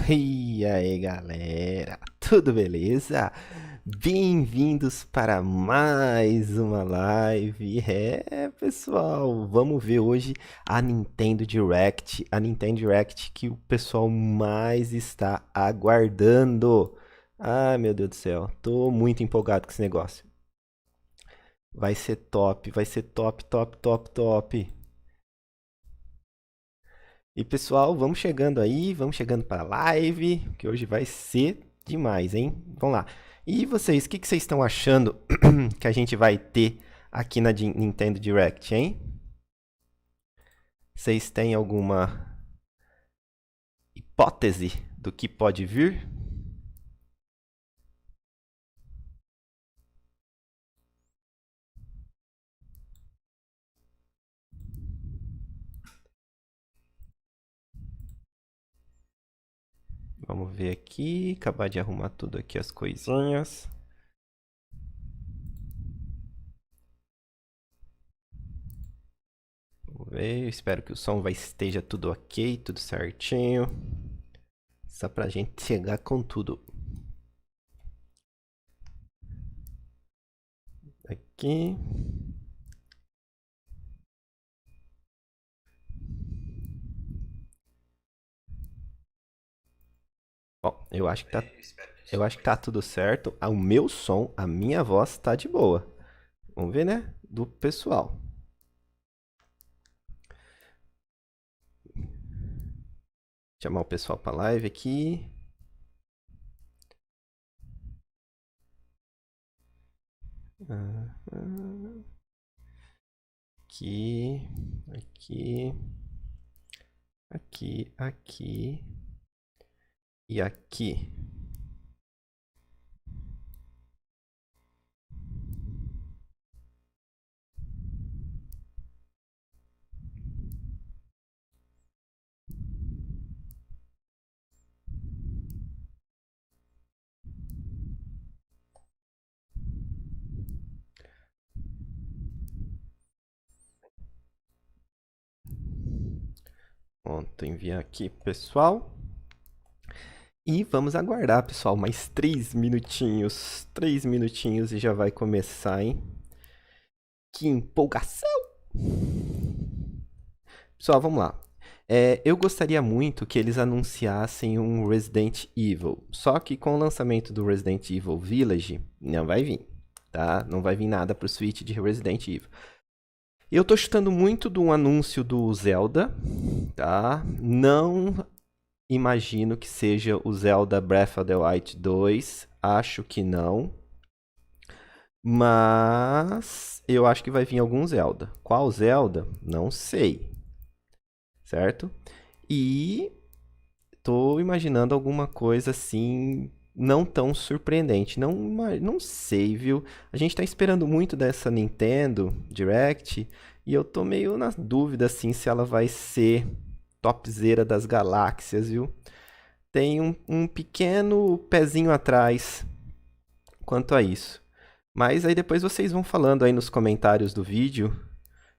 E aí galera, tudo beleza? Bem-vindos para mais uma live. Pessoal, vamos ver hoje a Nintendo Direct que o pessoal mais está aguardando. Ai meu Deus do céu, tô muito empolgado com esse negócio. Vai ser top, top, top, top. E pessoal, vamos chegando aí, vamos chegando para a live, que hoje vai ser demais, hein? Vamos lá. E vocês, o que vocês estão achando que a gente vai ter aqui na Nintendo Direct, hein? Vocês têm alguma hipótese do que pode vir? Vamos ver aqui, acabar de arrumar tudo aqui as coisinhas. Vamos ver, espero que o som esteja tudo ok, tudo certinho. Só pra gente chegar com tudo. Aqui. Bom, eu acho que tá tudo certo. O meu som, a minha voz tá de boa. Vamos ver, né? Do pessoal. Chamar o pessoal pra live aqui. Aqui, aqui, aqui, aqui e aqui. Pronto, enviar aqui, pessoal. E vamos aguardar, pessoal, mais 3 minutinhos. 3 minutinhos e já vai começar, hein? Que empolgação! Pessoal, vamos lá. Eu gostaria muito que eles anunciassem um Resident Evil. Só que com o lançamento do Resident Evil Village, não vai vir, tá? Não vai vir nada pro Switch de Resident Evil. Eu tô chutando muito de um anúncio do Zelda, tá? Não imagino que seja o Zelda Breath of the Wild 2. Acho que não. Mas eu acho que vai vir algum Zelda. Qual Zelda? Não sei. Certo? E tô imaginando alguma coisa assim, não tão surpreendente. Não sei, viu? A gente tá esperando muito dessa Nintendo Direct e eu tô meio na dúvida assim se ela vai ser topzera das galáxias, viu? Tem um pequeno pezinho atrás quanto a isso. Mas aí depois vocês vão falando aí nos comentários do vídeo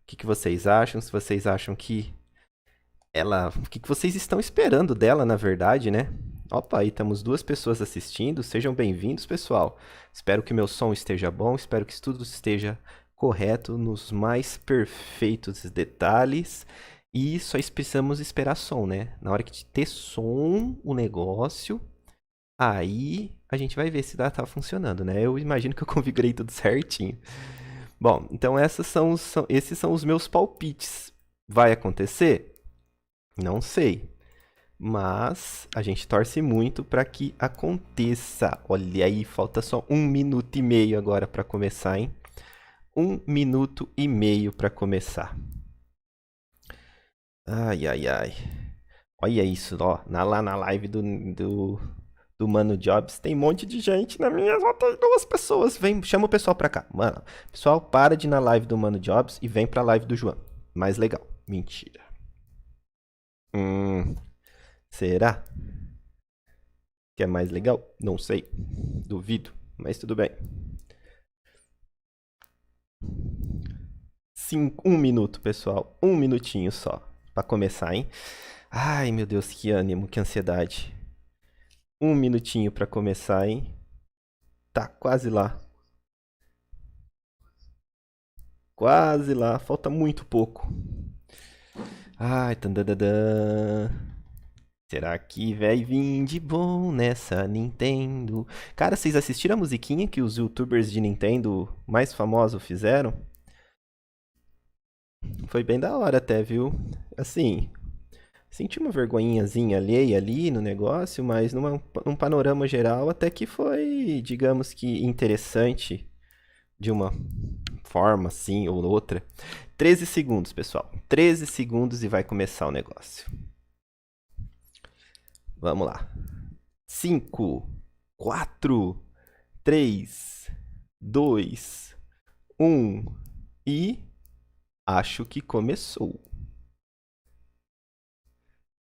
o que vocês acham, se vocês acham que o que vocês estão esperando dela, na verdade, né? Opa, aí temos 2 pessoas assistindo. Sejam bem-vindos, pessoal. Espero que meu som esteja bom, espero que tudo esteja correto nos mais perfeitos detalhes. E só precisamos esperar som, né? Na hora que ter som, o negócio, aí a gente vai ver se tá funcionando, né? Eu imagino que eu configurei tudo certinho. Bom, então esses são os meus palpites. Vai acontecer? Não sei. Mas a gente torce muito para que aconteça. Olha aí, falta só 1 minuto e meio agora para começar, hein? 1 minuto e meio para começar. Ai, ai, ai. Olha isso, ó. Lá na live do Mano Jobs tem um monte de gente. Na minha só tem 2 pessoas. Vem, chama o pessoal pra cá. Mano, pessoal, para de ir na live do Mano Jobs e vem pra live do Juhan. Mais legal. Mentira. Será que é mais legal? Não sei. Duvido, mas tudo bem. 1 minuto, pessoal. 1 minutinho só. Pra começar, hein? Ai, meu Deus, que ânimo, que ansiedade. Um minutinho pra começar, hein? Tá quase lá. Quase lá. Falta muito pouco. Ai, tandadadã. Será que vai vir de bom nessa Nintendo? Cara, vocês assistiram a musiquinha que os youtubers de Nintendo mais famosos fizeram? Foi bem da hora até, viu? Assim, senti uma vergonhinhazinha alheia ali no negócio, mas num panorama geral até que foi, digamos que interessante de uma forma assim ou outra. 13 segundos, pessoal. 13 segundos e vai começar o negócio. Vamos lá. 5, 4, 3, 2, 1 e acho que começou.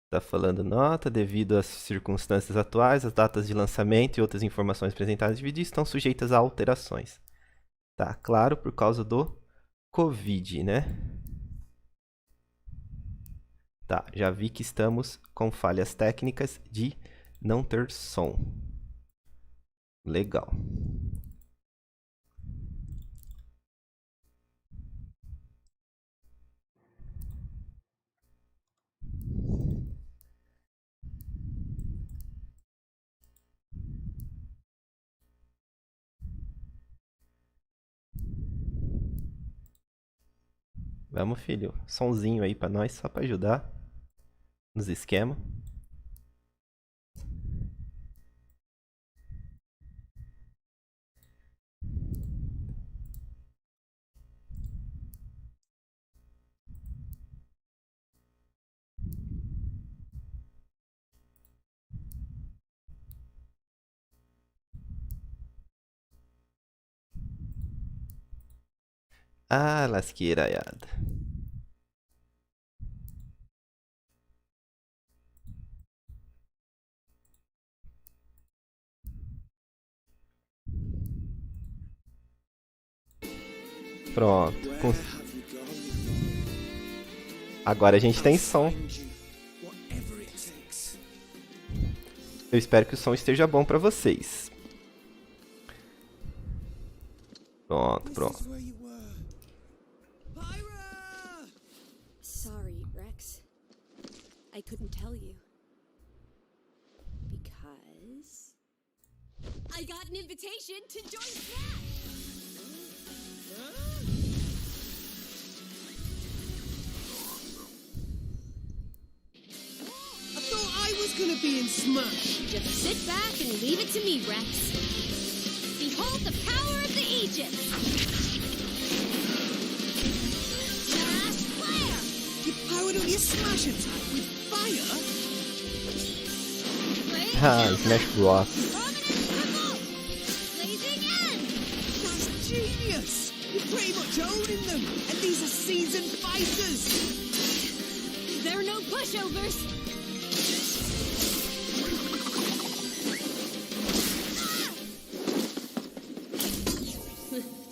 Tá falando nota, devido às circunstâncias atuais, as datas de lançamento e outras informações apresentadas no vídeo estão sujeitas a alterações. Tá claro, por causa do Covid, né? Tá, já vi que estamos com falhas técnicas de não ter som. Legal. Vamos, filho. Sonzinho aí pra nós, só pra ajudar nos esquemas. Ah, lasqueiraiada. Pronto. Agora a gente tem som. Eu espero que o som esteja bom pra vocês. Pronto, pronto. Sorry, Rex. I couldn't tell you. Because I got an invitation to join Smash! I thought I was gonna be in Smash. Just sit back and leave it to me, Rex. Behold the power of the Aegis! Smash Flare! You powered up your Smash attack with fire? Ah, Smash Bros. Blazing End! That's genius! You're pretty much owning them, and these are seasoned fighters! There are no pushovers!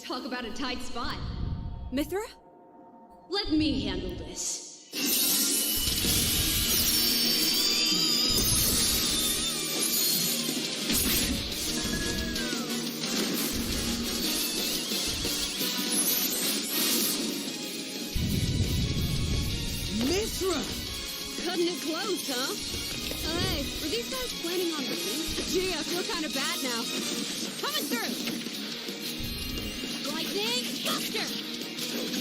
Talk about a tight spot. Mithra? Let me handle this. Mithra! Cutting it close, huh? Oh, hey, were these guys planning on winning? Gee, I feel kind of bad now. Coming through! Lightning Buster!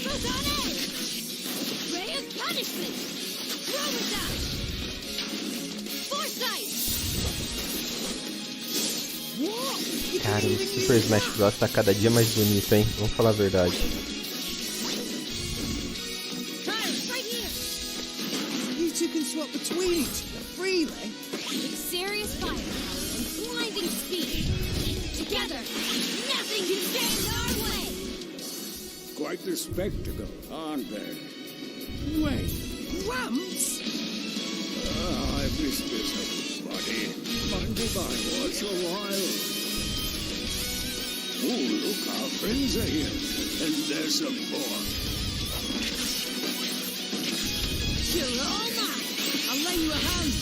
Photonic! Ray of Punishment! Chromata! Foresight! What? Cara, o Super Smash Bros tá cada dia mais bonito, hein? Vamos falar a verdade. Right here! You two can swap between each other freely. With serious fire and blinding speed. Together, nothing can stand in our way! Quite the spectacle, aren't they? Wait, Gramps? I missed this, everybody. Mind if I watch a while? Oh, look, our friends are here. And there's some more. You're all mine. I'll lend you a hand.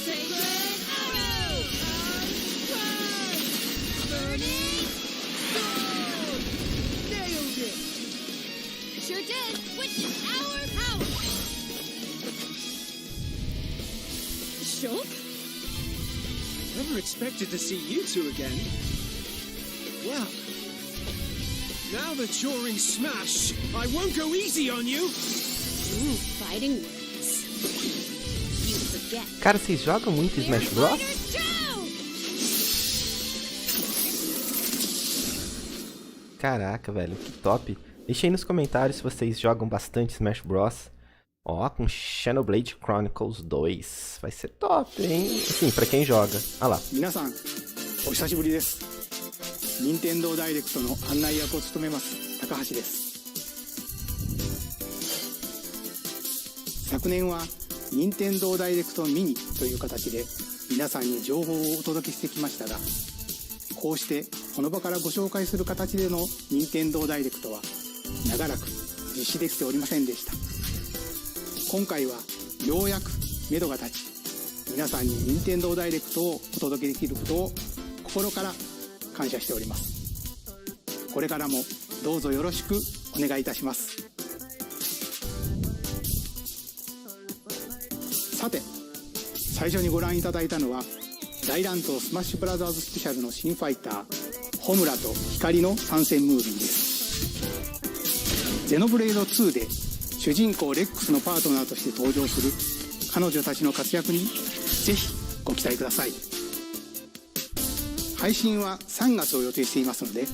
Sacred Arrow! shock. Never expected to see you two again. Well, now that you're in Smash, I won't go easy on you. Ooh, fighting words. You forget. Cara, vocês jogam muito Smash Bros? Fighters too! Caraca, velho, que top. Deixa aí nos comentários se vocês jogam bastante Smash Bros. Ó, com Xenoblade Chronicles 2. Vai ser top, hein? Assim, pra quem joga. Ah lá. 皆さん、お久しぶりです。任天堂ダイレクトの案内役を務めます高橋です。昨年は任天堂ダイレクトミニという形で皆さんに情報をお届けしてきましたが、こうしてこの場からご紹介する形での任天堂ダイレクトは長らく実施できておりませんでした。今回はようやく目処が立ち、皆さんに任天堂ダイレクトをお届けできることを心から感謝しております。これからもどうぞよろしくお願いいたします。さて、最初にご覧いただいたのは大乱闘スマッシュブラザーズスペシャルの新ファイターホムラと光の参戦ムービーです。ゼノブレード2で主人公レックスのパートナーとして登場する彼女たちの活躍にぜひご期待ください。配信は3月を予定していますので、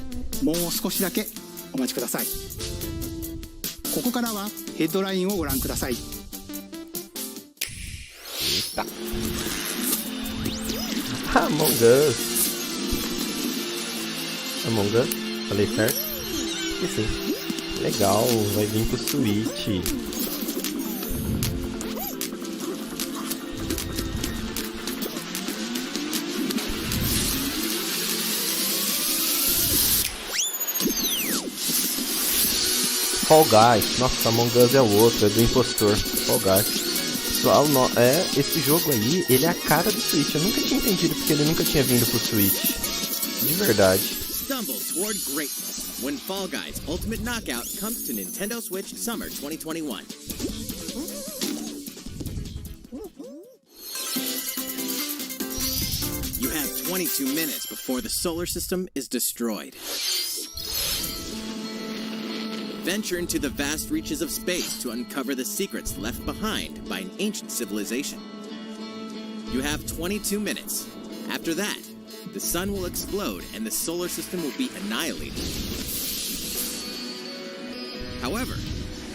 もう少しだけお待ちください。ここからはヘッドラインをご覧ください。Among Us. Among Us? Falei certo? Esqueci. Legal, vai vir pro Switch. Fall Guys. Nossa, Among Us é o outro, é do impostor. Fall Guys. Pessoal, esse jogo aí, ele é a cara do Switch. Eu nunca tinha entendido porque ele nunca tinha vindo pro Switch. De verdade. Stumble toward greatness when Fall Guys Ultimate Knockout comes to Nintendo Switch Summer 2021. You have 22 minutes before the solar system is destroyed. Venture into the vast reaches of space to uncover the secrets left behind by an ancient civilization. You have 22 minutes. After that, the sun will explode and the solar system will be annihilated. However,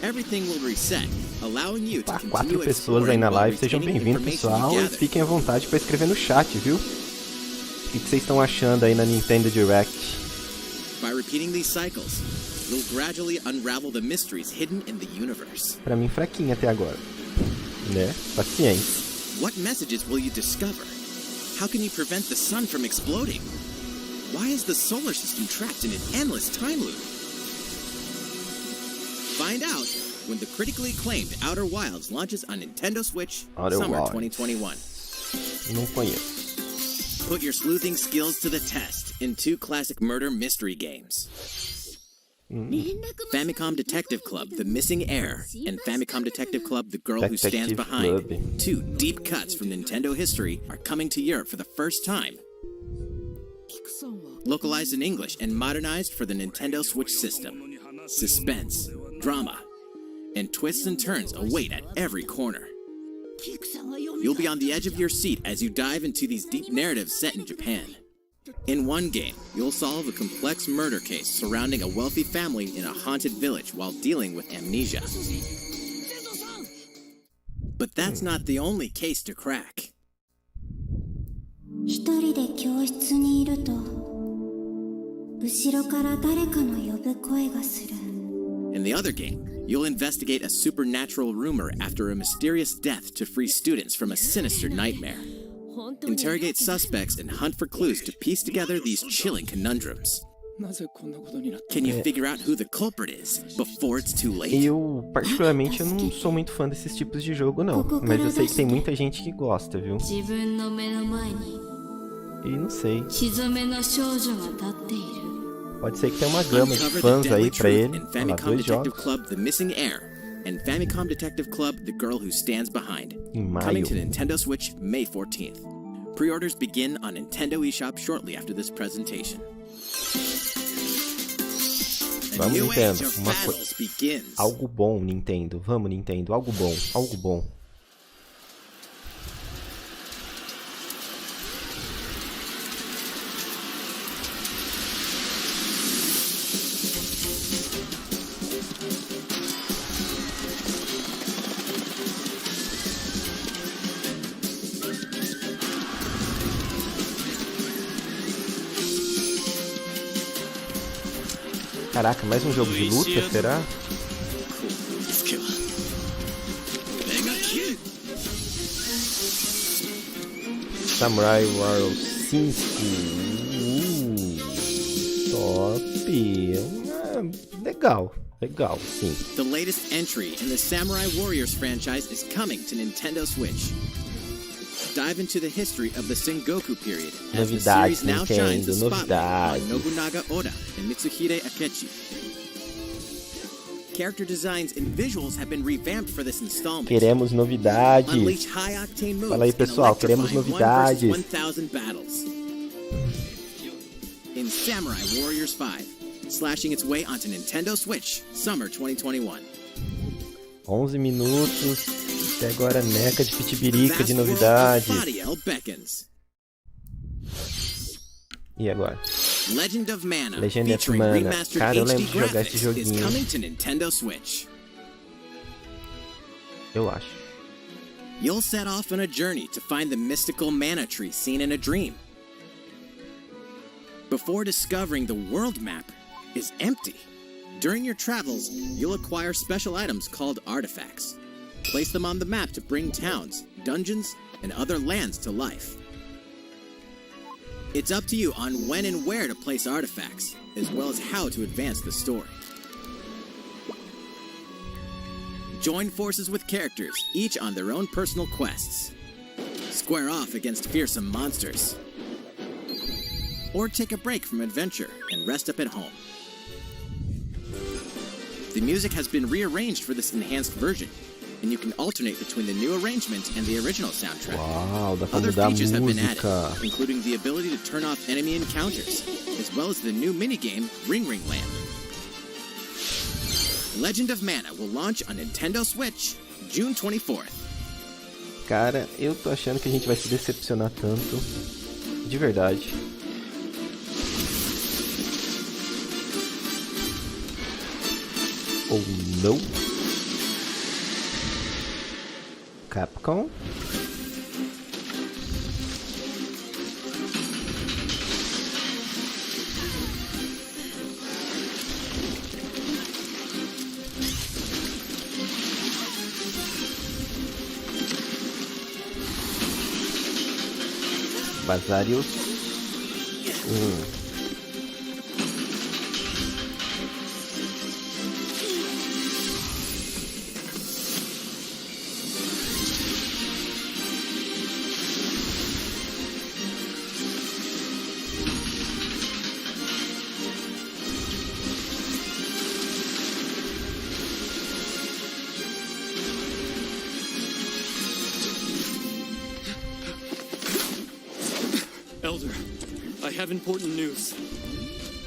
everything will reset, allowing you to continue 4 pessoas aí exploring na while live. Sejam retaining bem-vindos, information pessoal. you E gathered. fiquem à vontade para escrever no chat, viu? O que vocês estão achando aí na Nintendo Direct? By repeating these cycles, you'll gradually unravel the mysteries hidden in the universe. Pra mim, fraquinha até agora. Né? Paciência. What messages will you discover? How can you prevent the sun from exploding? Why is the solar system trapped in an endless time loop? Find out when the critically acclaimed Outer Wilds launches on Nintendo Switch Outer Summer Wilds. 2021. Não conheço. Put your sleuthing skills to the test in 2 classic murder mystery games. Famicom Detective Club, The Missing Heir, and Famicom Detective Club, The Girl Who Stands Detective Behind. Club. 2 deep cuts from Nintendo history are coming to Europe for the first time. Localized in English and modernized for the Nintendo Switch system. Suspense, drama, and twists and turns await at every corner. You'll be on the edge of your seat as you dive into these deep narratives set in Japan. In one game, you'll solve a complex murder case surrounding a wealthy family in a haunted village while dealing with amnesia. But that's not the only case to crack. 一人で教室にいると後ろから誰かの呼ぶ声がする。 In the other game, you'll investigate a supernatural rumor after a mysterious death to free students from a sinister nightmare. Interrogate suspects and hunt for clues to piece together these chilling conundrums. Can you figure out who the culprit is before it's too late? Eu, particularmente, eu não sou muito fã desses tipos de jogo, não. Mas eu sei que tem muita gente que gosta, viu? 自分の目の前に E não sei. 血染めの少女が立っている。 Pode ser que tenha uma gama de Uncover the fãs deadly aí pra truth ele. in Olha lá, Famicom 2 Detective jogos. Club The Missing Heir and Famicom Detective Club, The Girl Who Stands Behind. Em maio. Coming to Nintendo Switch May 14th. Pre-orders begin on Nintendo eShop shortly after this presentation. A Vamos, new Nintendo. age of Uma battles begins. Algo bom, Nintendo. Vamos, Nintendo. Algo bom. Algo bom. Caraca, mais um jogo de luta, será? Samurai Warrior 5. Top. Legal, legal, sim. The latest entry in the Samurai Warriors franchise is coming to Nintendo Switch. Dive into the history of the Sengoku period as the Novidades, series now shines the Nintendo, spotlight on novidades. Nobunaga Oda and Mitsuhide Akechi. Character designs and visuals have been revamped for this installment. Queremos novidades. Unleash high-octane moves Fala aí, pessoal, queremos and novidades. 1,000 battles. In Samurai Warriors 5, slashing its way onto Nintendo Switch, Summer 2021. 11 minutos. Até agora, neca de pitibirica de novidades. E agora? Legend of Mana, Legend of featuring Mana. remastered Cara, eu HD lembro de jogar esse graphics, is joguinho. coming to Nintendo Switch. Eu acho. You'll set off on a journey to find the mystical mana tree seen in a dream. Before discovering the world map is empty. During your travels, you'll acquire special items called artifacts. Place them on the map to bring towns, dungeons, and other lands to life. It's up to you on when and where to place artifacts, as well as how to advance the story. Join forces with characters, each on their own personal quests. Square off against fearsome monsters. Or take a break from adventure and rest up at home. The music has been rearranged for this enhanced version, and you can alternate between the new arrangement and the original soundtrack. Uau, dá pra Other mudar a features have been música. added, including the ability to turn off enemy encounters, as well as the new minigame Ring Ring Land. Legend of Mana will launch on Nintendo Switch June 24th. Cara, eu tô achando que a gente vai se decepcionar tanto. De verdade. Ou não? Capcom? Bazarios. Elder, I have important news.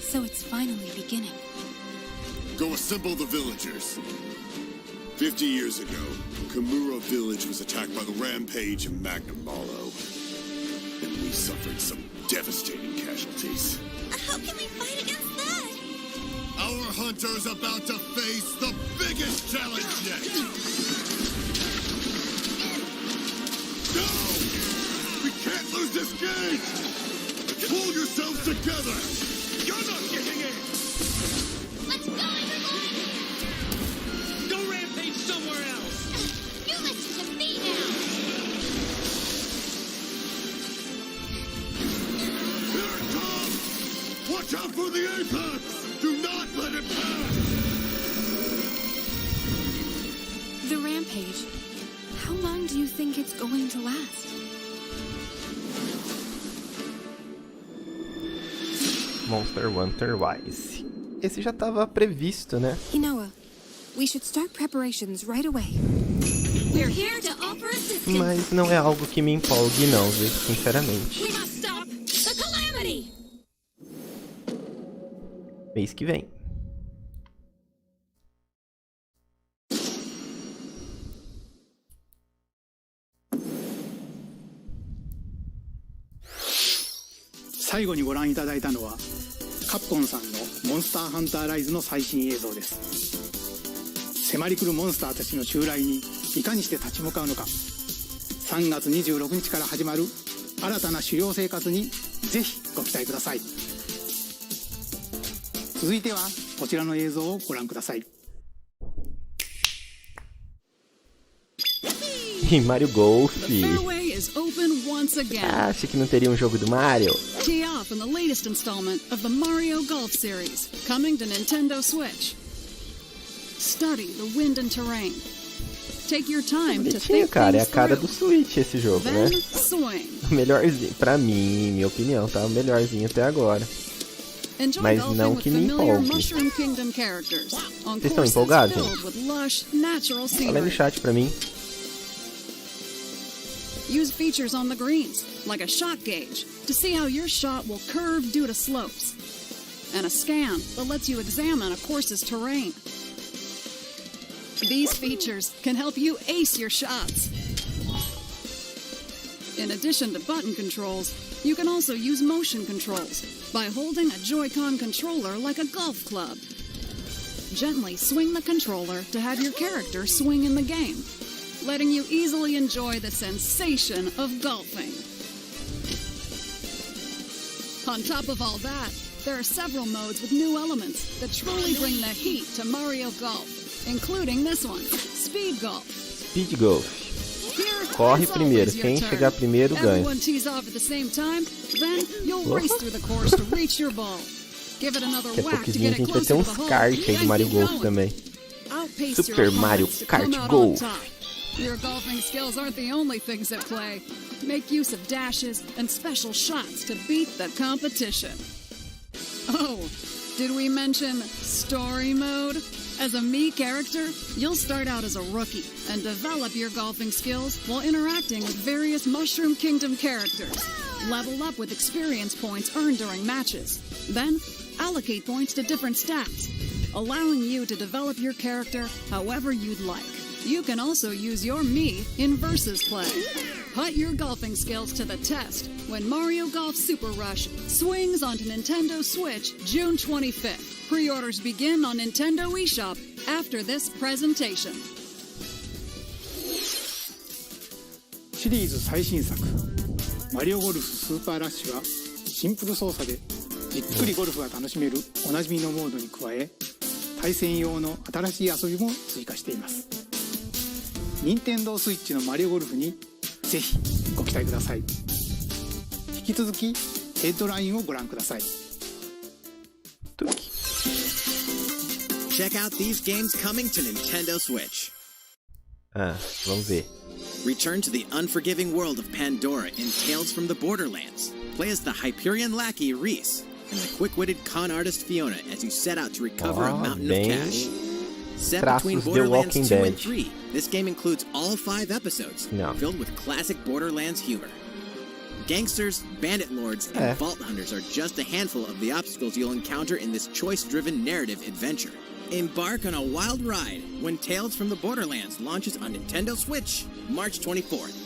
So it's finally beginning. Go assemble the villagers. 50 years ago, Kamura village was attacked by the rampage of Magnum Malo. And we suffered some devastating casualties. How can we fight against that? Our hunter's about to face the biggest challenge yet! No! We can't lose this game! Pull yourselves together! You're not getting in! Let's go, everyone! Go rampage somewhere else! You listen to me now! Here it comes! Watch out for the apex! Do not let it pass! The rampage. How long do you think it's going to last? Monster Hunter Rise. Esse já estava previsto, né? Hinoa, We should start preparations right away. We're here to offer assistance. Mas não é algo que me empolgue não, viu? Sinceramente. We must stop the calamity. Mês que vem.最後にご覧いただいたのはカプコンさんのモンスターハンターライズの最新映像です。迫り来るモンスターたちの襲来にいかにして立ち向かうのか、3月26日から始まる新たな狩猟生活にぜひご期待ください。続いてはこちらの映像をご覧ください。Mario Golf. Is open once again. Acha que não teria um jogo do Mario? Tee off in the latest installment of the Mario Golf series, coming to Nintendo Switch. Study the wind and terrain. Take your time to think cara, é a things cara through. do Switch esse jogo, Then né? swing. O melhorzinho, pra mim, minha opinião, tá o melhorzinho até agora. Enjoy Mas golfing não with que me familiar empolgue. Mushroom Kingdom characters on Vocês estão courses empolgados, filled gente? with lush, natural Fala aí no scenery. chat pra mim. Use features on the greens, like a shot gauge, to see how your shot will curve due to slopes, and a scan that lets you examine a course's terrain. These features can help you ace your shots. In addition to button controls, you can also use motion controls by holding a Joy-Con controller like a golf club. Gently swing the controller to have your character swing in the game, letting you easily enjoy the sensation of golfing. On top of all that, there are several modes with new elements that truly bring the heat to Mario Golf, including this one, Speed Golf. Speed Golf. Corre primeiro, quem chegar primeiro ganha. Everyone tees off at the same time, then you'll race through the course to reach your ball. Give it another Daqui a whack to pouquinho a get it gente vai ter closer to uns the hole. kart aí do Mario Keep Golf going. também. Outpace Super your Mario opponents to Kart come out Golf. on top. Your golfing skills aren't the only things at play. Make use of dashes and special shots to beat the competition. Oh, did we mention story mode? As a Mii character, you'll start out as a rookie and develop your golfing skills while interacting with various Mushroom Kingdom characters. Level up with experience points earned during matches. Then, allocate points to different stats, allowing you to develop your character however you'd like. You can also use your Mii in versus play. Put your golfing skills to the test when Mario Golf Super Rush swings onto Nintendo Switch June 25th. Pre-orders begin on Nintendo eShop after this presentation. シリーズ最新作マリオゴルフスーパーラッシュはシンプル操作でじっくりゴルフが楽しめるおなじみのモードに加え、対戦用の新しい遊びも追加しています。ニンテンドースイッチのマリオゴルフにぜひご期待ください。引き続きヘッドラインをご覧ください。Check out these games coming to Nintendo Switch. Vamos ver. Return to the unforgiving world of Pandora in Tales from the Borderlands. Play as the Hyperion lackey Reese and the quick-witted con artist Fiona as you set out to recover a mountain of cash. Set between Borderlands 2 and 3, this game includes all 5 episodes, filled with classic Borderlands humor. Gangsters, bandit lords, and vault hunters are just a handful of the obstacles you'll encounter in this choice-driven narrative adventure. Embark on a wild ride when Tales from the Borderlands launches on Nintendo Switch, March 24th.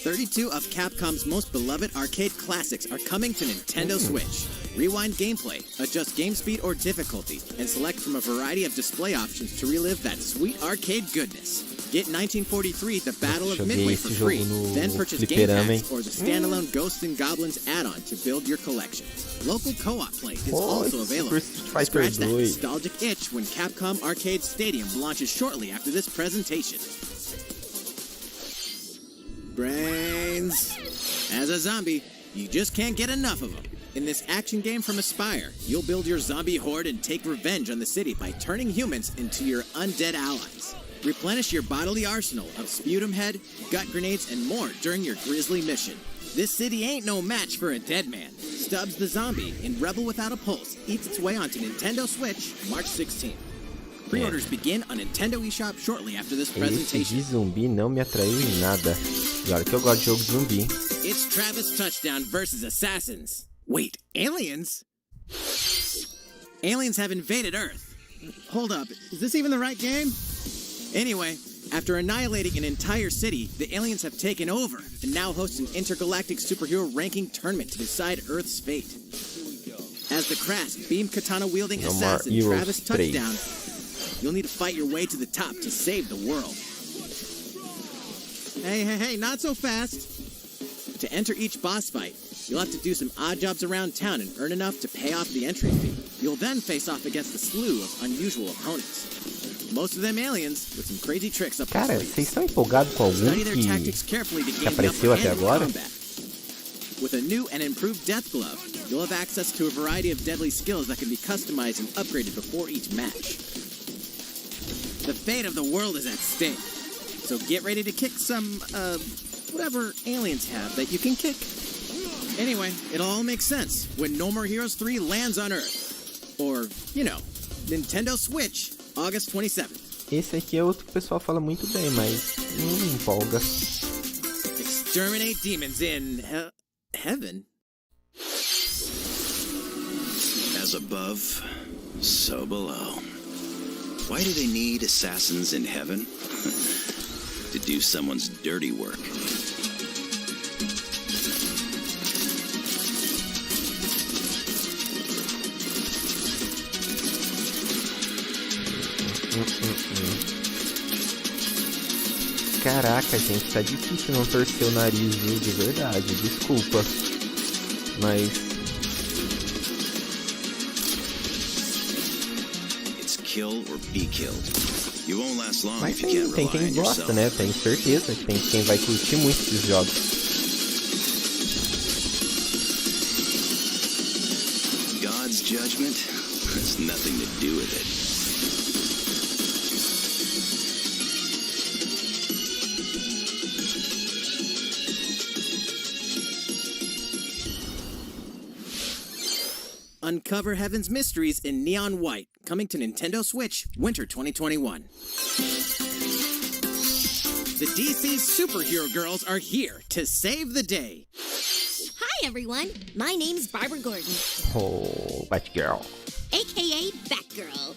32 of Capcom's most beloved arcade classics are coming to Nintendo Switch. Rewind gameplay, adjust game speed or difficulty, and select from a variety of display options to relive that sweet arcade goodness. Get 1943 The Battle of Midway for free, then purchase Game Pass or the standalone Ghosts and Goblins add-on to build your collection. Local co-op play is also available. Scratch that nostalgic itch when Capcom Arcade Stadium launches shortly after this presentation. Brains. As a zombie, you just can't get enough of them. In this action game from Aspyr, you'll build your zombie horde and take revenge on the city by turning humans into your undead allies. Replenish your bodily arsenal of sputum head, gut grenades, and more during your grisly mission. This city ain't no match for a dead man. Stubbs the Zombie in Rebel Without a Pulse eats its way onto Nintendo Switch March 16th. Pre-orders begin on Nintendo eShop shortly after this Esse presentation. de zumbi não me atraiu em nada. Claro que eu gosto de jogo de zumbi. It's Travis Touchdown versus Assassins. Wait, aliens? Aliens have invaded Earth. Hold up, is this even the right game? Anyway, after annihilating an entire city, the aliens have taken over and now host an intergalactic superhero ranking tournament to decide Earth's fate. As the crass, beam katana-wielding assassin Travis Touchdown, you'll need to fight your way to the top to save the world. Hey, not so fast. To enter each boss fight, you'll have to do some odd jobs around town and earn enough to pay off the entry fee. You'll then face off against a slew of unusual opponents. Most of them aliens with some crazy tricks up their Cara, sleeves. vocês estão empolgados com algum Study their tactics carefully to que gain the apareceu upper até hand in agora? combat. With a new and improved Death Glove, you'll have access to a variety of deadly skills that can be customized and upgraded before each match. The fate of the world is at stake, so get ready to kick some, whatever aliens have that you can kick. Anyway, it'll all make sense when No More Heroes 3 lands on Earth. Or, you know, Nintendo Switch, August 27th. Esse aqui é outro que o pessoal fala muito bem, mas não me empolga. Exterminate demons in heaven. As above, so below. Why do they need assassins in heaven? To do someone's dirty work. Caraca, gente, tá difícil não torcer o nariz, viu? De verdade, desculpa. Mas... It's kill or be killed. You won't last long Mas if you can't tem rely quem on gosta, yourself. né? Tenho certeza que tem quem vai curtir muito esses jogos. God's judgment has nothing to do with it. Uncover Heaven's mysteries in neon white, coming to Nintendo Switch, winter 2021. The DC's superhero girls are here to save the day. Hi, everyone. My name's Barbara Gordon, Oh, Batgirl. a.k.a. Batgirl.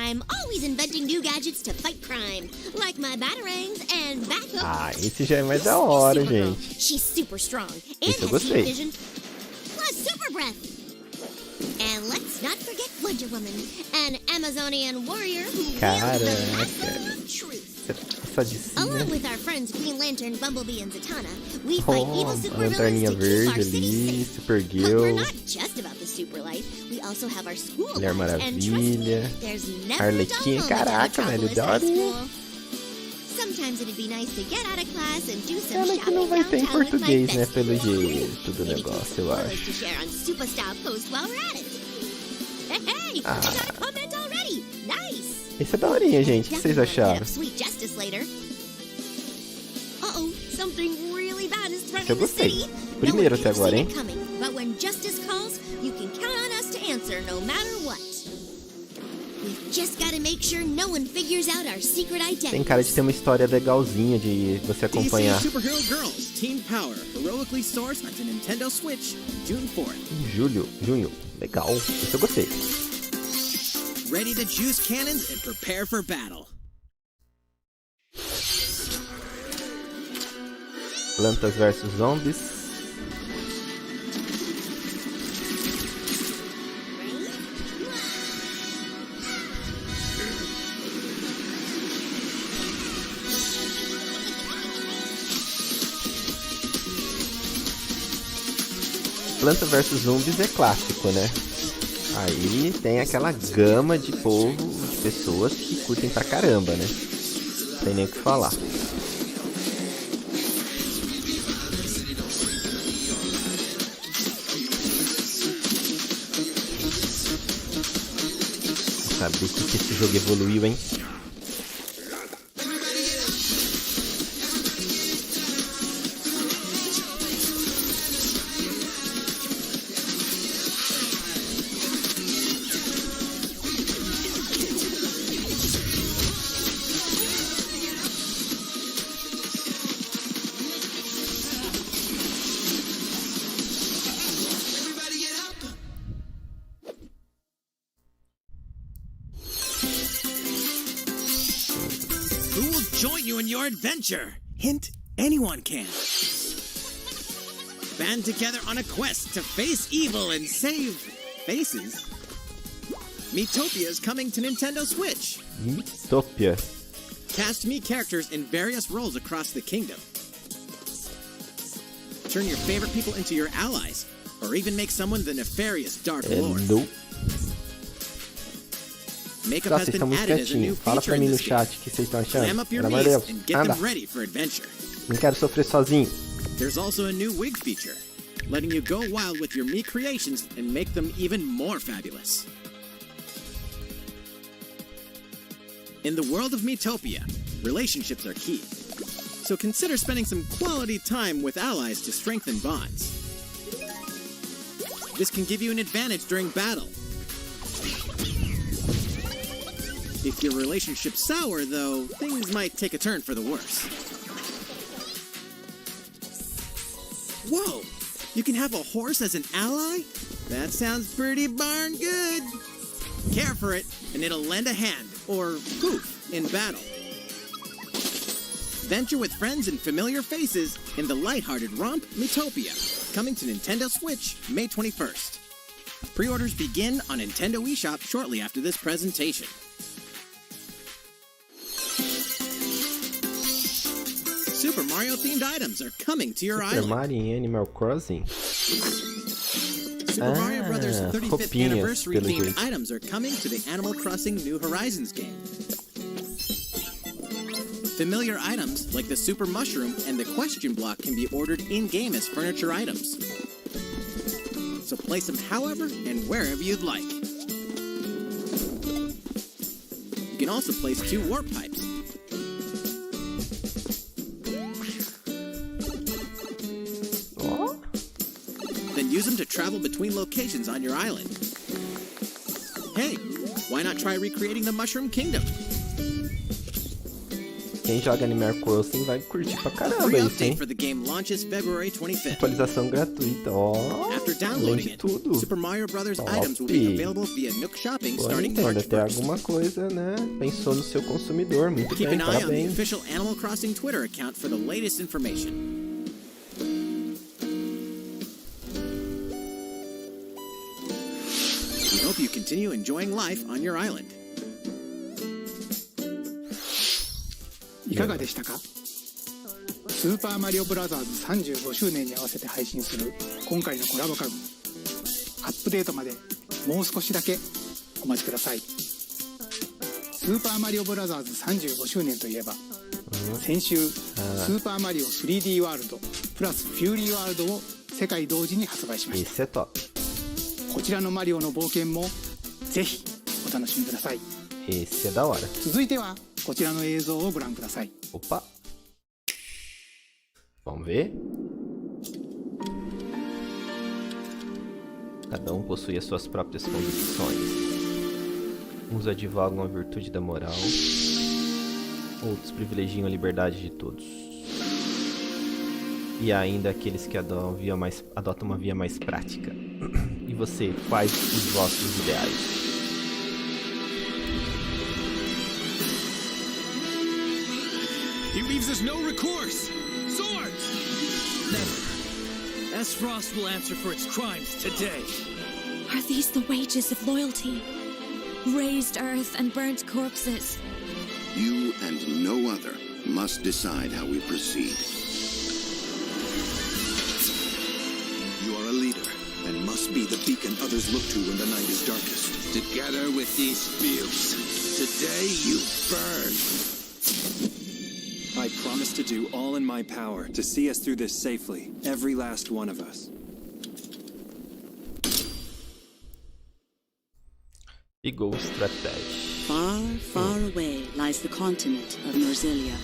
I'm always inventing new gadgets to fight crime, like my batarangs and backup. Ah, esse já é mais da hora, gente. She's super strong and Esse eu has heat gostei. vision, plus super breath. And let's not forget Wonder Woman, an Amazonian warrior who wields the Caraca. of truth. Só de si, né? Along with our friends Green Lantern, Bumblebee, and Zatanna, we fight evil Oh, a supervillains lanterninha to keep our verde city ali, safe. But we're Supergirl, not just about the super life. We also have our school Mulher lives, and trust me, Maravilha, there's never a dull Arlequina. moment at Caraca, velho, Metropolis da High hora, hein? School. Sometimes it'd be nice to get out of class and do some Pena que shopping não vai ter em downtown with my português, né? bestie. Pelo jeito do Maybe negócio, some eu photos acho. to share on Superstar Post while we're at it. Hey, Ah. I got a comment already. Nice. Esse é daorinha, gente. O que vocês acharam? Sweet justice later. Uh-oh, something really bad is Eu threatening the gostei. city. Primeiro No one até agora, seen hein? it coming, but when justice calls, you can count on us to answer no matter what. We've just got to make sure no one figures out our secret identity. Tem cara de ter uma história legalzinha de você acompanhar. DC Superhero Girls Teen Power, heroically sourced onto Nintendo Switch, June 4th. Em junho. Legal. Isso eu gostei. Ready to juice cannons and prepare for battle. Plantas versus Zombies. Planta versus Zombies é clássico, né? Aí tem aquela gama de povo, de pessoas que curtem pra caramba, né? Não tem nem o que falar. Sabe o que esse jogo evoluiu, hein? in your adventure. Hint, anyone can. Band together on a quest to face evil and save faces. Miitopia is coming to Nintendo Switch. Miitopia. Cast Mii characters in various roles across the kingdom. Turn your favorite people into your allies, or even make someone the nefarious Dark Lord. Makeup has been added as a new feature in this game. Clam up your knees and get them ready for adventure. Não quero sofrer sozinho. There's also a new wig feature, letting you go wild with your Mii creations and make them even more fabulous. In the world of Miitopia, relationships are key. So consider spending some quality time with allies to strengthen bonds. This can give you an advantage during battle. If your relationship's sour, though, things might take a turn for the worse. Whoa! You can have a horse as an ally? That sounds pretty darn good. Care for it, and it'll lend a hand, or poof, in battle. Venture with friends and familiar faces in the lighthearted romp Miitopia, coming to Nintendo Switch May 21st. Pre-orders begin on Nintendo eShop shortly after this presentation. Super Mario-themed items are coming to your island. Super Mario em Animal Crossing? Super Mario Bros. 35th anniversary-themed items are coming to the Animal Crossing New Horizons game. Familiar items like the Super Mushroom and the Question Block can be ordered in-game as furniture items. So place them however and wherever you'd like. You can also place 2 warp pipes. Then use them to travel between locations on your island. Hey, why not try recreating the Mushroom Kingdom? Quem joga Animal Crossing vai curtir pra caramba Free isso, update hein? for the game launches February 25th. Atualização gratuita, ó. After Além downloading de it, tudo. Super Mario Bros. Top. items will be available via Nook Shopping Pô, starting Nintendo, March até 1st. alguma coisa, né? Pensou no seu consumidor. Muito Keep bem, an eye on the parabéns. official Animal Crossing Twitter account for the latest information. We hope you continue enjoying life on your island. いかがでしたか？スーパーマリオブラザーズ35周年に合わせて配信する今回のコラボ家具。アップデートまでもう少しだけお待ちください。スーパーマリオブラザーズ35周年といえば、先週スーパーマリオ 3D ワールドプラスフューリーワールドを世界同時に発売しました。こちらのマリオの冒険もぜひお楽しみください。Esse é da hora. 続いてはこちらの映像をご覧ください。 Opa! Vamos ver? Cada um possui as suas próprias convicções. Uns advogam a virtude da moral, outros privilegiam a liberdade de todos. E há ainda aqueles que adotam uma via mais prática. E você, quais os vossos ideais? He leaves us no recourse! Swords! Never. S. Frost will answer for its crimes today. Are these the wages of loyalty? Raised earth and burnt corpses. You and no other must decide how we proceed. You are a leader and must be the beacon others look to when the night is darkest. Together with these spheres, today you burn. I promise to do all in my power to see us through this safely, every last one of us. Eagle Strategy. Far, far away lies the continent of Norzilia,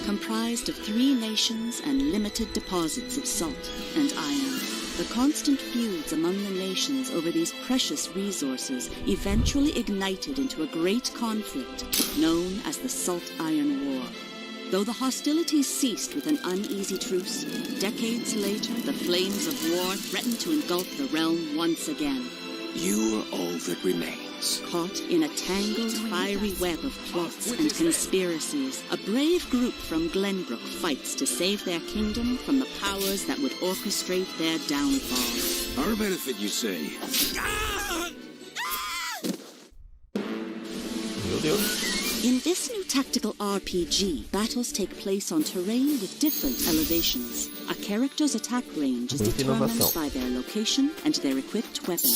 comprised of 3 nations and limited deposits of salt and iron. The constant feuds among the nations over these precious resources eventually ignited into a great conflict known as the Salt Iron War. Though the hostilities ceased with an uneasy truce, decades later the flames of war threatened to engulf the realm once again. You are all that remains. Caught in a tangled, fiery web of plots and conspiracies, a brave group from Glenbrook fights to save their kingdom from the powers that would orchestrate their downfall. Our benefit, you say? Meu Deus. In this new tactical RPG, battles take place on terrain with different elevations. A character's attack range is determined by their location and their equipped weapon.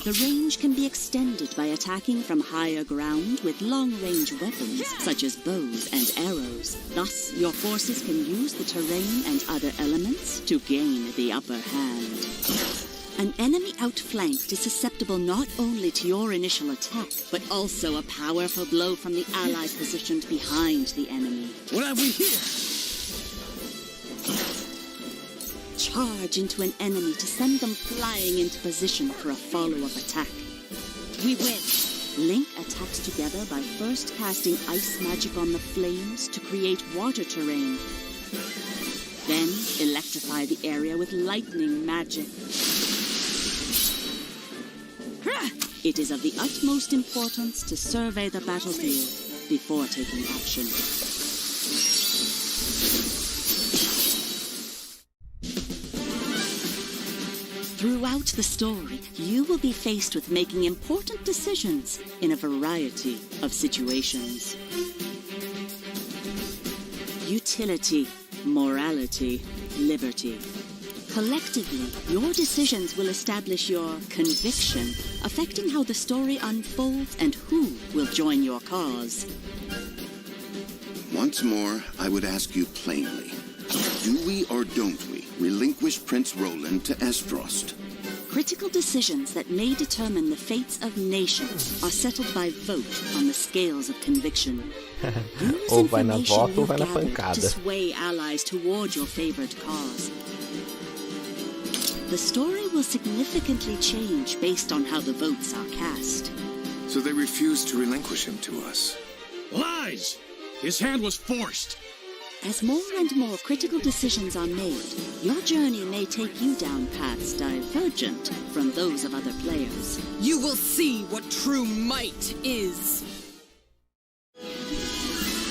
The range can be extended by attacking from higher ground with long-range weapons, such as bows and arrows. Thus, your forces can use the terrain and other elements to gain the upper hand. An enemy outflanked is susceptible not only to your initial attack, but also a powerful blow from the ally positioned behind the enemy. What have we here? Charge into an enemy to send them flying into position for a follow-up attack. We win! Link attacks together by first casting ice magic on the flames to create water terrain. Then electrify the area with lightning magic. It is of the utmost importance to survey the battlefield before taking action. Throughout the story, you will be faced with making important decisions in a variety of situations. Utility, morality, liberty. Collectively, your decisions will establish your conviction, affecting how the story unfolds and who will join your cause. Once more, I would ask you plainly. Do we or don't we relinquish Prince Roland to Estrost? Critical decisions that may determine the fates of nations are settled by vote on the scales of conviction. Use Ou vai na information voto ou you've vai na gathered pancada. to sway allies toward your favored cause. The story will significantly change based on how the votes are cast. So they refused to relinquish him to us. Lies! His hand was forced. As more and more critical decisions are made, your journey may take you down paths divergent from those of other players. You will see what true might is.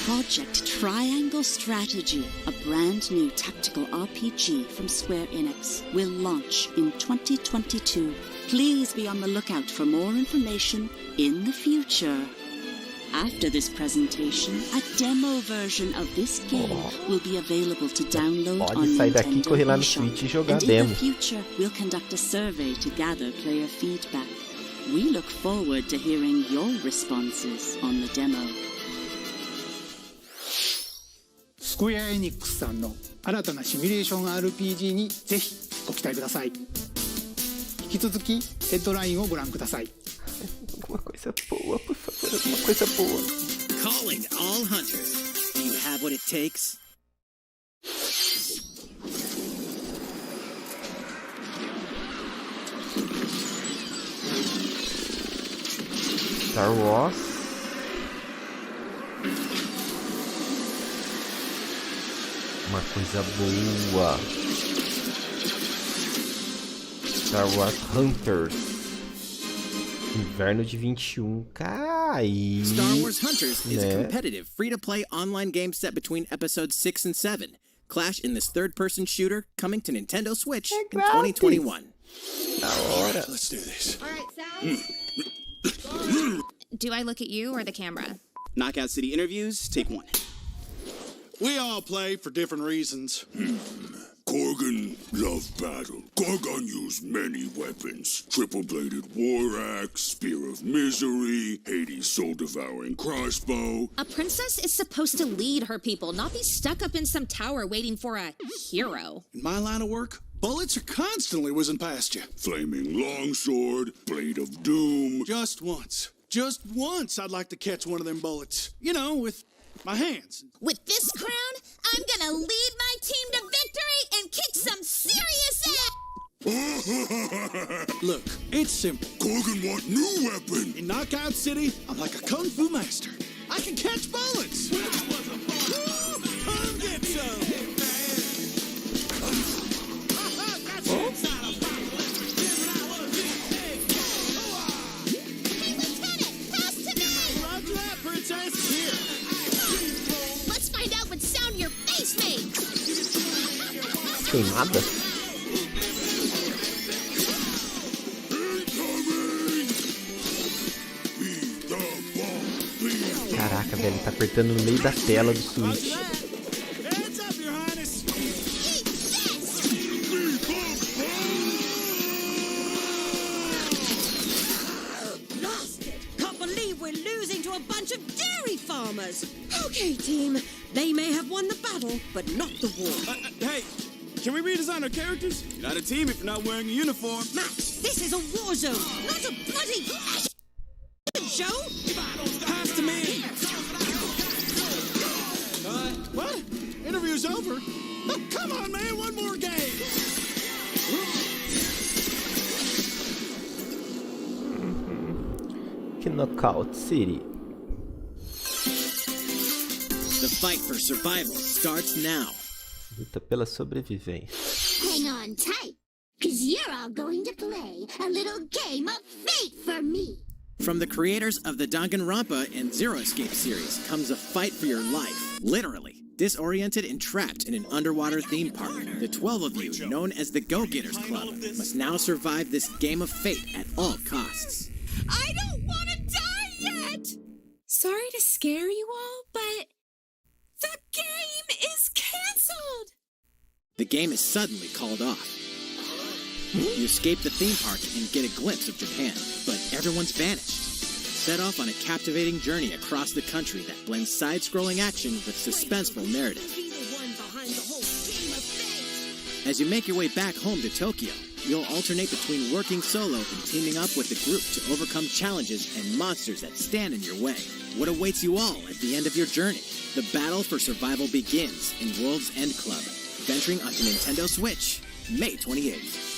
Project Triangle Strategy, a brand new tactical RPG from Square Enix, will launch in 2022. Please be on the lookout for more information in the future. After this presentation, a demo version of this game will be available to download on sair daqui, correr lá no Nintendo Switch e eShop. jogar And in demo. the future, we'll conduct a survey to gather player feedback. We look forward to hearing your responses on the demo. スクエア・エニックスさんの新たなシミュレーション RPG にぜひご期待ください。引き続きヘッドラインをご覧ください。 Alguma coisa boa, por favor, alguma coisa boa. Calling all hunters. Do you have what it takes? Star Wars. Uma coisa boa. Star Wars Hunters. Inverno de 21. Cai. Star Wars Hunters is a Né? competitive, free-to-play online game set between episodes 6 and 7. Clash in this third-person shooter coming to Nintendo Switch in 2021. Da hora. Let's do this. All right, Sal. Do I look at you or the camera? Knockout City interviews, take one. We all play for different reasons. Korgan loved battle. Korgan used many weapons. Triple-bladed war axe, spear of misery, Hades' soul-devouring crossbow. A princess is supposed to lead her people, not be stuck up in some tower waiting for a hero. In my line of work, bullets are constantly whizzing past you. Flaming longsword, blade of doom. Just once I'd like to catch one of them bullets. You know, with my hands. With this crown, I'm gonna lead my team to victory and kick some serious ass! Look, it's simple. Korgan want new weapon. In Knockout City, I'm like a kung fu master. I can catch bullets. Come get some. queimada? Caraca, velho, tá apertando no meio da tela do Switch. Hands up, Your Highness! Blasted! Can't believe we're losing to a bunch of dairy farmers. Okay, team. They may have won the battle, but not the war. Hey, can we redesign our characters? You're not a team if you're not wearing a uniform. Max, this is a war zone, not a bloody show. Pass to me. What? Interview's over? Oh, come on, man, one more game. Knockout City. The fight for survival starts now. Luta pela sobrevivência. Hang on tight, cause you're all going to play a little game of fate for me. From the creators of the Danganronpa and Zero Escape series comes a fight for your life, literally. Disoriented and trapped in an underwater theme park, the 12 of you, known as the Go-Getters Club, must now survive this game of fate at all costs. I don't want to die yet! Sorry to scare you all, but the game is cancelled! The game is suddenly called off. You escape the theme park and get a glimpse of Japan, but everyone's vanished. Set off on a captivating journey across the country that blends side-scrolling action with suspenseful narrative. As you make your way back home to Tokyo, you'll alternate between working solo and teaming up with the group to overcome challenges and monsters that stand in your way. What awaits you all at the end of your journey? The battle for survival begins in World's End Club, venturing onto Nintendo Switch, May 28th.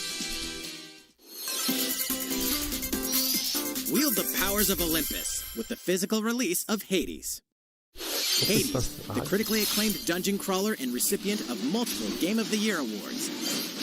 Wield the powers of Olympus with the physical release of Hades. Hades, the critically acclaimed dungeon crawler and recipient of multiple Game of the Year awards,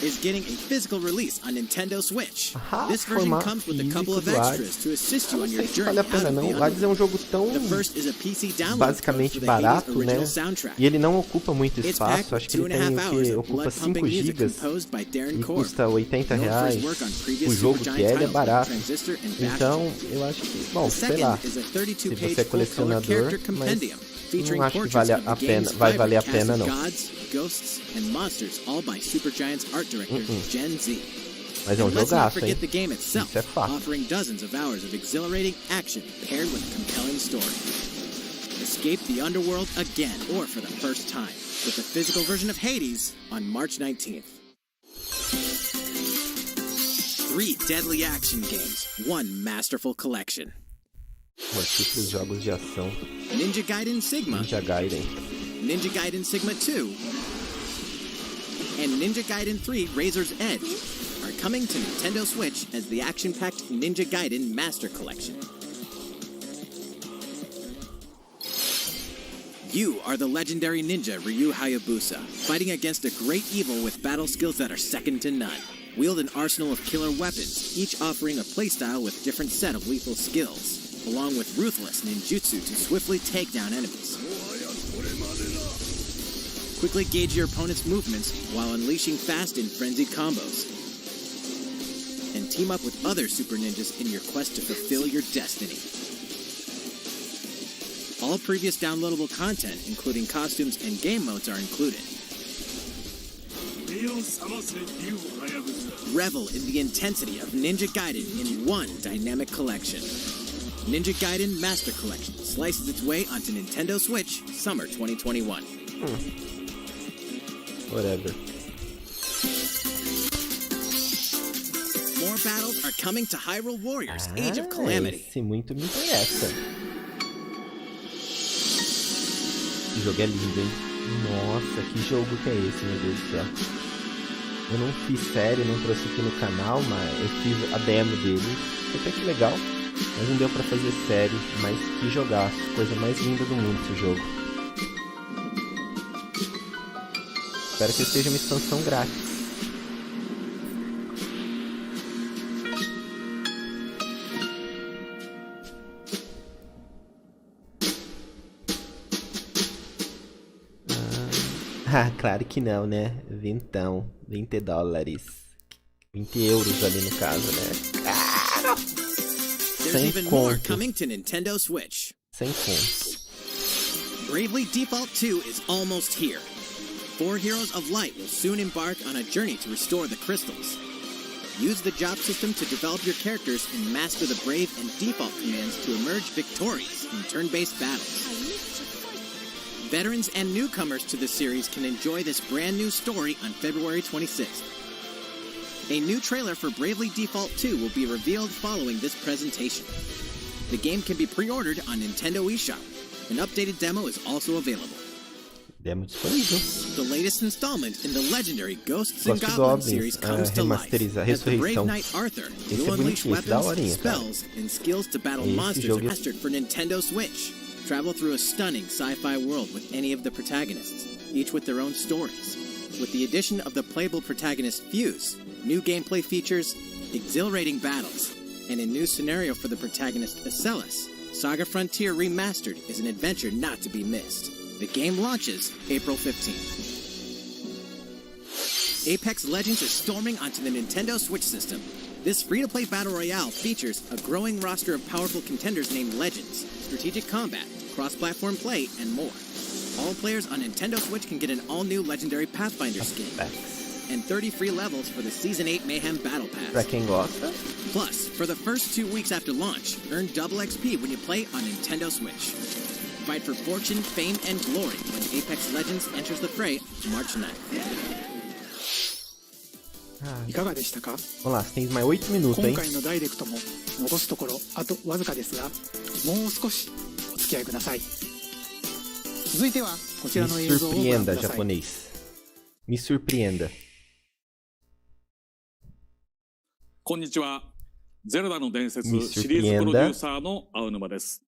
is getting a physical release on Nintendo Switch. This version comes with a couple of extras to assist you on your journey out of the underworld. The first is a PC download basicamente for the barato, Hades original né? soundtrack. E ele não ocupa muito It's espaço. packed Acho que ele 2.5 tem hours que of ocupa 5 blood-pumping music gigas composed by Darren e Korb. custa R$80. Known for his work on previous O jogo Supergiant que é, ele é titles like barato. Transistor and Bastion. Então, eu acho que, bom, The sei lá. second is a Se 32-page você é full-color colecionador, character mas compendium featuring não acho que portraits vale of the a pena, game's vai valer a vibrant pena cast não. of gods, ghosts, and monsters, all by Supergiant's art director Gen Z. Mas é And let's not jogaço, hein? forget the game itself, Isso é fato. offering dozens of hours of exhilarating action paired with a compelling story. Escape the underworld again, or for the first time, with the physical version of Hades on March 19th. 3 deadly action games, 1 masterful collection. Múltiplos jogos de ação. Ninja Gaiden Sigma, Ninja Gaiden. Ninja Gaiden Sigma 2, and Ninja Gaiden 3 Razor's Edge are coming to Nintendo Switch as the action-packed Ninja Gaiden Master Collection. You are the legendary ninja Ryu Hayabusa, fighting against a great evil with battle skills that are second to none. Wield an arsenal of killer weapons, each offering a playstyle with different set of lethal skills, along with ruthless ninjutsu to swiftly take down enemies. Quickly gauge your opponent's movements while unleashing fast and frenzied combos. And team up with other super ninjas in your quest to fulfill your destiny. All previous downloadable content, including costumes and game modes, are included. Revel in the intensity of Ninja Gaiden in one dynamic collection. Ninja Gaiden Master Collection slices its way onto Nintendo Switch Summer 2021. Whatever. More battles are coming to Hyrule Warriors Age of Calamity. Esse muito me interessa. O jogo é lindo, hein? Nossa, que jogo que é esse, meu Deus do céu. Eu não fiz série, não trouxe aqui no canal, mas eu fiz a demo dele. Até que legal, mas não deu pra fazer série. Mas que jogaço, coisa mais linda do mundo esse jogo. Espero que seja uma expansão grátis. Ah, claro que não, né? Vintão, 20 dólares. 20 euros ali no caso, né? Caro! There's even more coming to Nintendo Switch. Sem conto. Bravely Default 2 is almost here. 4 Heroes of Light will soon embark on a journey to restore the crystals. Use the job system to develop your characters and master the Brave and Default commands to emerge victorious in turn-based battles. Veterans and newcomers to the series can enjoy this brand new story on February 26th. A new trailer for Bravely Default 2 will be revealed following this presentation. The game can be pre-ordered on Nintendo eShop. An updated demo is also available. Demo disponível. The latest installment in the legendary Ghosts and Goblins series comes to life. As the brave knight Arthur, you'll unleash weapons, spells, and skills to battle monsters mastered for Nintendo Switch. Travel through a stunning sci-fi world with any of the protagonists, each with their own stories. With the addition of the playable protagonist Fuse, new gameplay features, exhilarating battles, and a new scenario for the protagonist Acellus, Saga Frontier Remastered is an adventure not to be missed. The game launches April 15th. Apex Legends is storming onto the Nintendo Switch system. This free-to-play battle royale features a growing roster of powerful contenders named Legends, strategic combat, cross-platform play, and more. All players on Nintendo Switch can get an all-new legendary Pathfinder skin, and 30 free levels for the Season 8 Mayhem Battle Pass. Pra quem gosta. Plus, for the first 2 weeks after launch, earn double XP when you play on Nintendo Switch. Fight for fortune, fame, and glory when Apex Legends enters the fray March 9th. いかがでしたか？ Vamos lá, você tem mais 8 minutos, hein? 今回のダイレクトも残すところあとわずかですが、もう少しお付き合いください。続いてはこちらの映像をご覧ください。 japonês. Me surpreenda. こんにちは。ゼルダの伝説シリーズプロデューサーの青沼です。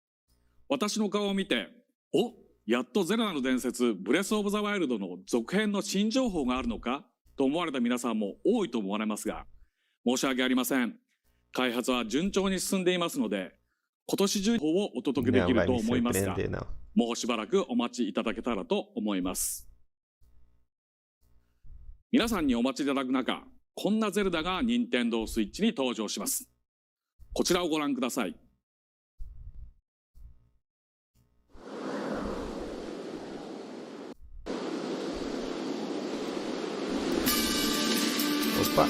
私の顔を見て、お、やっとゼルダの伝説ブレスオブザワイルドの続編の新情報があるのかと思われた皆さんも多いと思われますが、申し訳ありません。開発は順調に進んでいますので、今年中にお届けできると思いますが、もうしばらくお待ちいただけたらと思います。皆さんにお待ちいただく中、こんなゼルダが任天堂スイッチに登場します。こちらをご覧ください。Opa!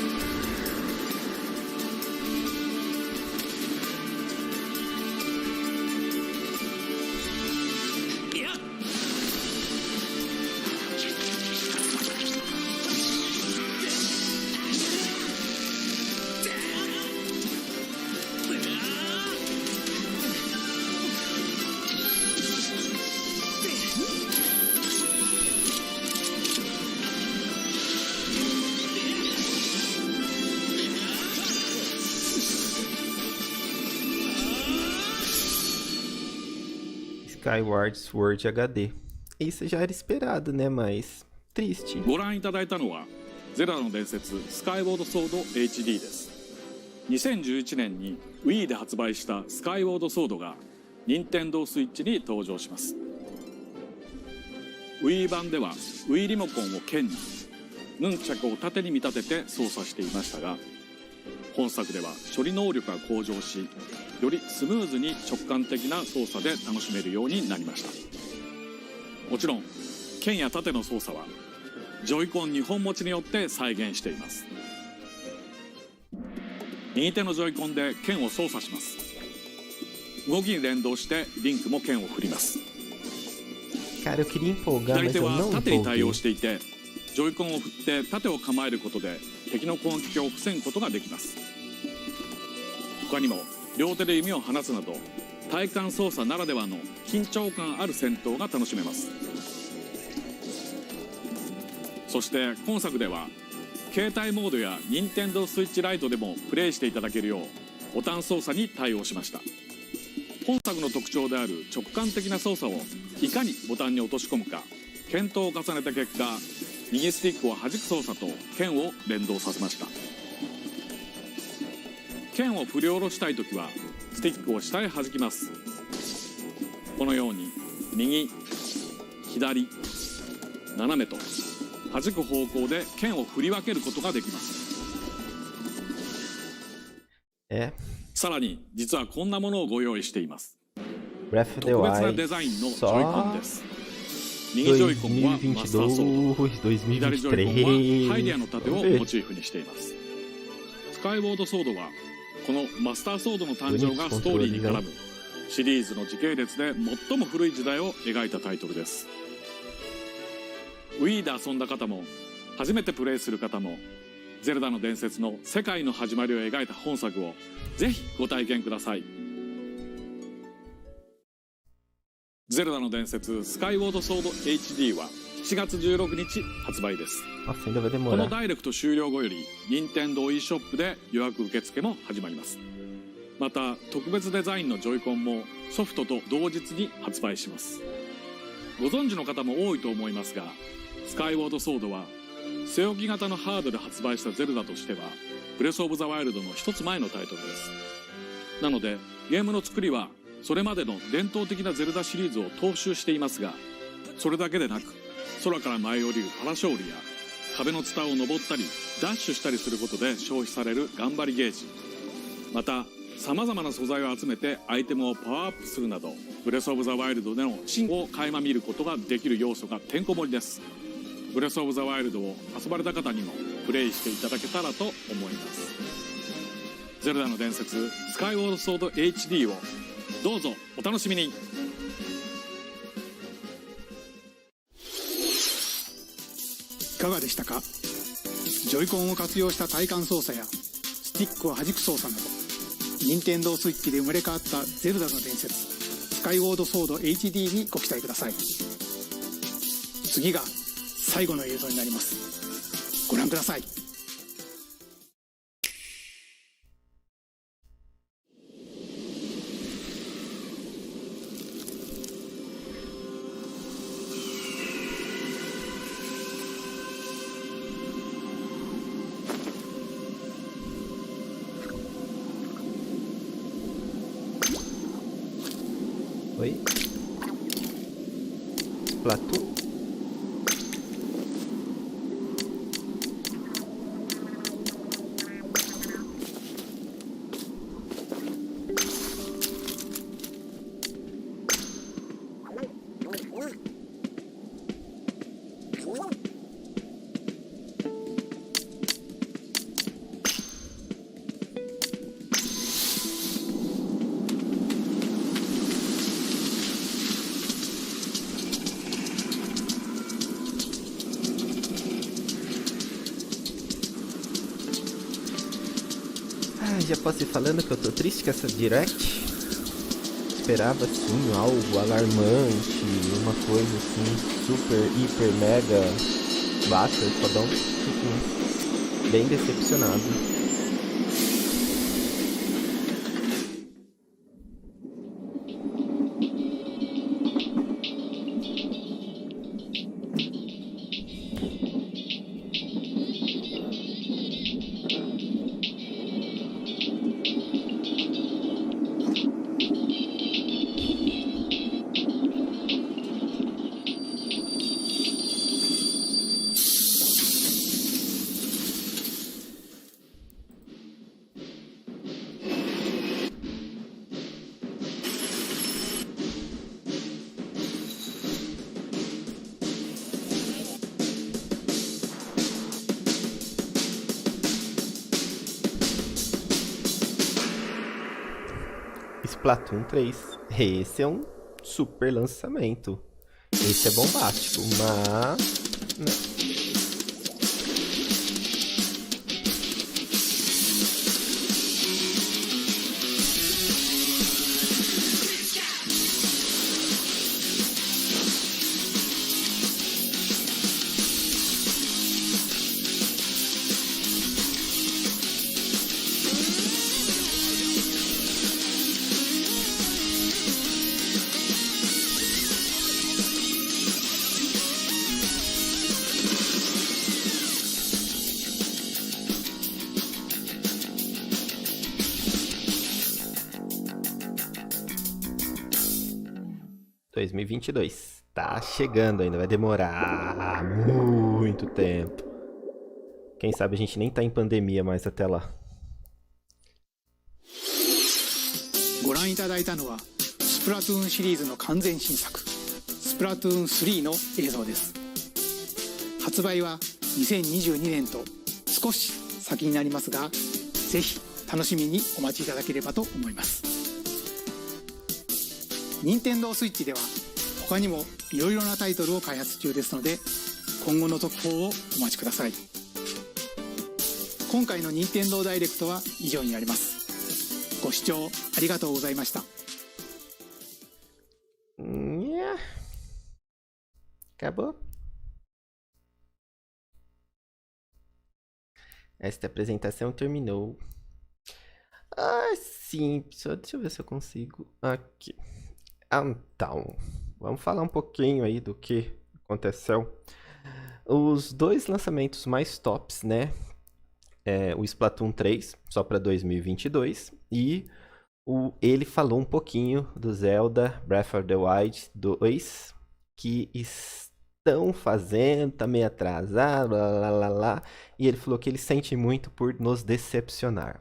Skyward Sword HD. Isso já era esperado, né? Mas triste. ご覧いただいたのはゼルダの伝説スカイボードソード HD です。2011年に Wii で発売したスカイボードソードが任天堂スイッチに登場します。 Wii 版では Wii リモコンを剣にヌンチャクを縦に見立てて操作していましたが、本作では処理能力が向上し、よりスムーズに直感的な操作で楽しめるようになりました。もちろん剣や盾の操作はジョイコン2本持ちによって再現しています。右手のジョイコンで剣を操作します。動きに連動してリンクも剣を振ります。左手は縦に対応していて、ジョイコンを振って盾を構えることで敵の攻撃を防ぐことができます。他にも両手で弓を放つなど体感操作ならではの緊張感ある戦闘が楽しめます。そして今作では携帯モードや任天堂スイッチライトでもプレイしていただけるようボタン操作に対応しました。本作の特徴である直感的な操作をいかにボタンに落とし込むか検討を重ねた結果、右スティックを弾く操作と剣を連動させました。剣を振り下ろしたいときはスティックを下へ弾きます。このように右、左、斜めと弾く方向で剣を振り分けることができます。さらに実はこんなものをご用意しています。特別なデザインのジョイコンです。右ジョイコンはマスターソード、左ジョイコンはハイデアの盾をモチーフにしています。スカイウォードソードはこのマスターソードの誕生がストーリーに絡むシリーズの時系列で最も古い時代を描いたタイトルです。Wii で遊んだ方も初めてプレイする方もゼルダの伝説の世界の始まりを描いた本作をぜひご体験ください。ゼルダの伝説スカイウォードソード HD は7月16日発売です。このダイレクト終了後より任天堂 e ショップで予約受付も始まります。また特別デザインのジョイコンもソフトと同日に発売します。ご存知の方も多いと思いますが、スカイウォードソードは据え置き型のハードで発売したゼルダとしてはブレスオブザワイルドの一つ前のタイトルです。なのでゲームの作りはそれまでの伝統的なゼルダシリーズを踏襲していますが、それだけでなく空から舞い降りるパラショールや壁のツタを登ったりダッシュしたりすることで消費される頑張りゲージ、またさまざまな素材を集めてアイテムをパワーアップするなどブレスオブザワイルドでの進化を垣間見ることができる要素がてんこ盛りです。ブレスオブザワイルドを遊ばれた方にもプレイしていただけたらと思います。ゼルダの伝説スカイウォードソード HD をどうぞお楽しみに。いかがでしたか。ジョイコンを活用した体感操作やスティックを弾く操作など、任天堂スイッチで生まれ変わったゼルダの伝説スカイウォードソード HD にご期待ください。次が最後の映像になります。ご覧ください。Oi? Splatoon? Já posso ir falando que eu tô triste com essa Direct. Esperava assim algo alarmante, uma coisa assim super, hiper, mega, basta, fodão. Bem decepcionado. Splatoon 3. Esse é um super lançamento. Esse é bombástico, mas... tá chegando ainda, vai demorar muito tempo. Quem sabe a gente nem tá em pandemia mais até lá. ご覧いただいたのはスプラトゥーンシリーズの完全新作スプラトゥーン3の映像です。発売は2022年と少し先になりますが、ぜひ楽しみにお待ちいただければと思います。任天堂スイッチでは他にもいろいろなタイトルを開発中ですので、今後の続報をお待ちください。今回の任天堂ダイレクトは以上になります。ご視聴ありがとうございました。Acabou? Esta apresentação terminou. Ah, sim. Deixa eu ver se eu consigo. Aqui. Então, vamos falar um pouquinho aí do que aconteceu. Os dois lançamentos mais tops, né? O Splatoon 3, só para 2022. E ele falou um pouquinho do Zelda Breath of the Wild 2, que estão fazendo, tá meio atrasado, lá. E ele falou que ele sente muito por nos decepcionar.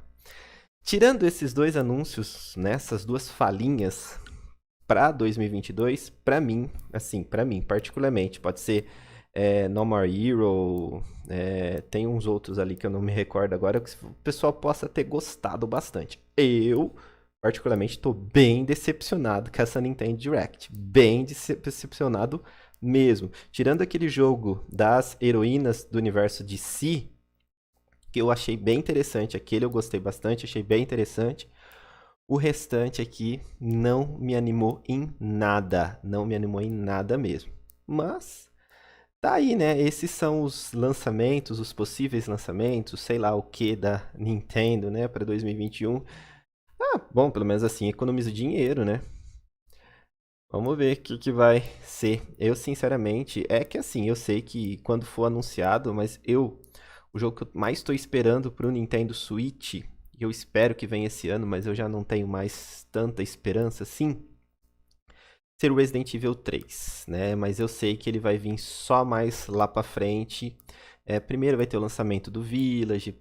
Tirando esses dois anúncios, né, essas duas falinhas para 2022, para mim particularmente, pode ser No More Hero, tem uns outros ali que eu não me recordo agora, que o pessoal possa ter gostado bastante. Eu, particularmente, estou bem decepcionado com essa Nintendo Direct, bem decepcionado mesmo. Tirando aquele jogo das heroínas do universo DC, que eu achei bem interessante, aquele eu gostei bastante, achei bem interessante. O restante aqui não me animou em nada, não me animou em nada mesmo. Mas tá aí, né? Esses são os lançamentos, os possíveis lançamentos, sei lá o que da Nintendo, né, para 2021. Bom, pelo menos assim economiza dinheiro, né? Vamos ver o que vai ser. Eu, sinceramente, eu sei que quando for anunciado, mas o jogo que eu mais estou esperando para o Nintendo Switch, eu espero que venha esse ano, mas eu já não tenho mais tanta esperança assim, ser o Resident Evil 3, né? Mas eu sei que ele vai vir só mais lá para frente. Primeiro vai ter o lançamento do Village,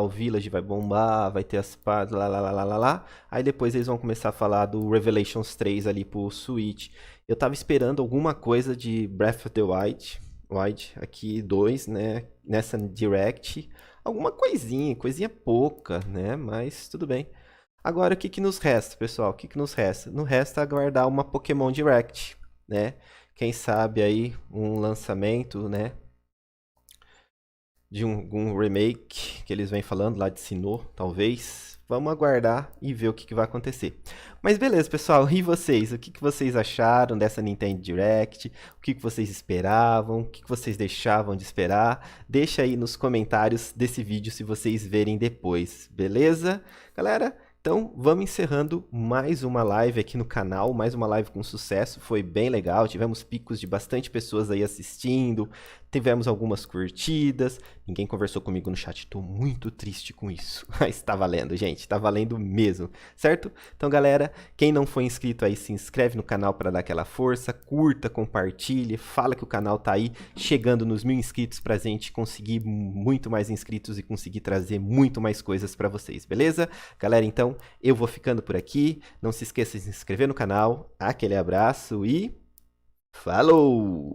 o Village vai bombar, vai ter as partes, lá. Aí depois eles vão começar a falar do Revelations 3 ali pro Switch. Eu tava esperando alguma coisa de Breath of the Wild aqui 2, né? Nessa Direct. Alguma coisinha pouca, né? Mas tudo bem. Agora, o que nos resta, pessoal? O que nos resta? Nos resta aguardar uma Pokémon Direct, né? Quem sabe aí um lançamento, né? De um remake que eles vêm falando lá de Sinnoh, talvez. Vamos aguardar e ver o que vai acontecer. Mas beleza, pessoal. E vocês? O que vocês acharam dessa Nintendo Direct? O que vocês esperavam? O que vocês deixavam de esperar? Deixa aí nos comentários desse vídeo se vocês verem depois. Beleza? Galera, então vamos encerrando mais uma live aqui no canal. Mais uma live com sucesso. Foi bem legal. Tivemos picos de bastante pessoas aí assistindo. Tivemos algumas curtidas. Ninguém conversou comigo no chat. Tô muito triste com isso. Mas tá valendo, gente. Tá valendo mesmo. Certo? Então, galera, quem não for inscrito aí, se inscreve no canal para dar aquela força. Curta, compartilhe. Fala que o canal tá aí chegando nos 1000 inscritos pra gente conseguir muito mais inscritos e conseguir trazer muito mais coisas pra vocês. Beleza? Galera, então, eu vou ficando por aqui. Não se esqueça de se inscrever no canal. Aquele abraço e falou!